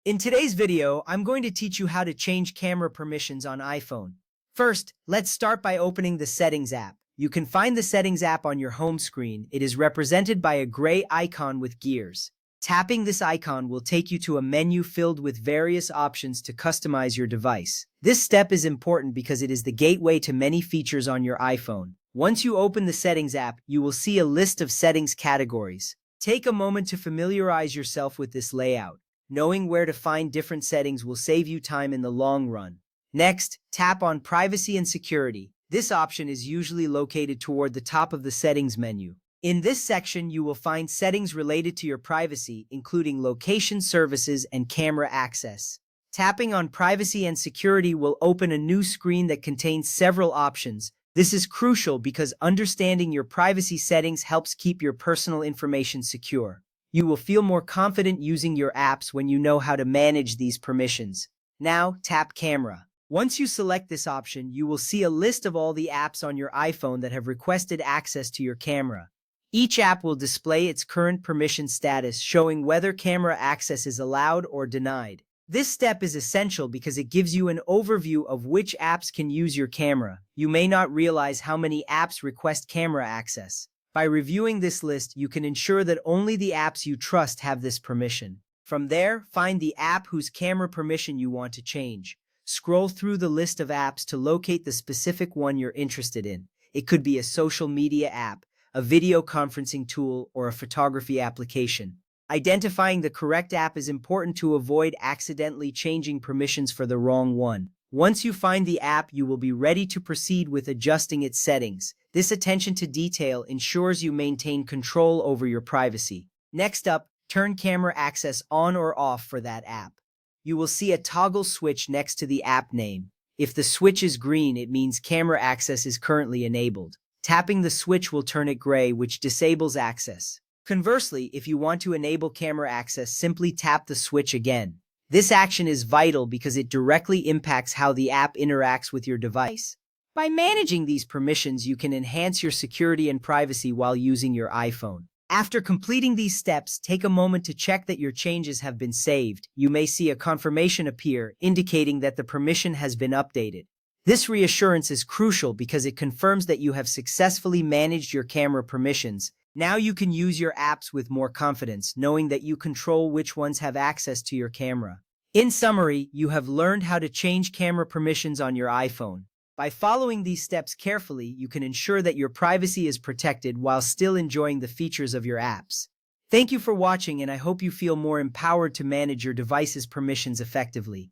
In today's video, I'm going to teach you how to change camera permissions on iPhone. First, let's start by opening the Settings app. You can find the Settings app on your home screen. It is represented by a gray icon with gears. Tapping this icon will take you to a menu filled with various options to customize your device. This step is important because it is the gateway to many features on your iPhone. Once you open the Settings app, you will see a list of settings categories. Take a moment to familiarize yourself with this layout. Knowing where to find different settings will save you time in the long run. Next, tap on Privacy and Security. This option is usually located toward the top of the settings menu. In this section, you will find settings related to your privacy, including location services and camera access. Tapping on Privacy and Security will open a new screen that contains several options. This is crucial because understanding your privacy settings helps keep your personal information secure. You will feel more confident using your apps when you know how to manage these permissions. Now, tap Camera. Once you select this option, you will see a list of all the apps on your iPhone that have requested access to your camera. Each app will display its current permission status, showing whether camera access is allowed or denied. This step is essential because it gives you an overview of which apps can use your camera. You may not realize how many apps request camera access. By reviewing this list, you can ensure that only the apps you trust have this permission. From there, find the app whose camera permission you want to change. Scroll through the list of apps to locate the specific one you're interested in. It could be a social media app, a video conferencing tool, or a photography application. Identifying the correct app is important to avoid accidentally changing permissions for the wrong one. Once you find the app, you will be ready to proceed with adjusting its settings. This attention to detail ensures you maintain control over your privacy. Next up, turn camera access on or off for that app. You will see a toggle switch next to the app name. If the switch is green, it means camera access is currently enabled. Tapping the switch will turn it gray, which disables access. Conversely, if you want to enable camera access, simply tap the switch again. This action is vital because it directly impacts how the app interacts with your device. By managing these permissions, you can enhance your security and privacy while using your iPhone. After completing these steps, take a moment to check that your changes have been saved. You may see a confirmation appear, indicating that the permission has been updated. This reassurance is crucial because it confirms that you have successfully managed your camera permissions. Now you can use your apps with more confidence, knowing that you control which ones have access to your camera. In summary, you have learned how to change camera permissions on your iPhone. By following these steps carefully, you can ensure that your privacy is protected while still enjoying the features of your apps. Thank you for watching, and I hope you feel more empowered to manage your device's permissions effectively.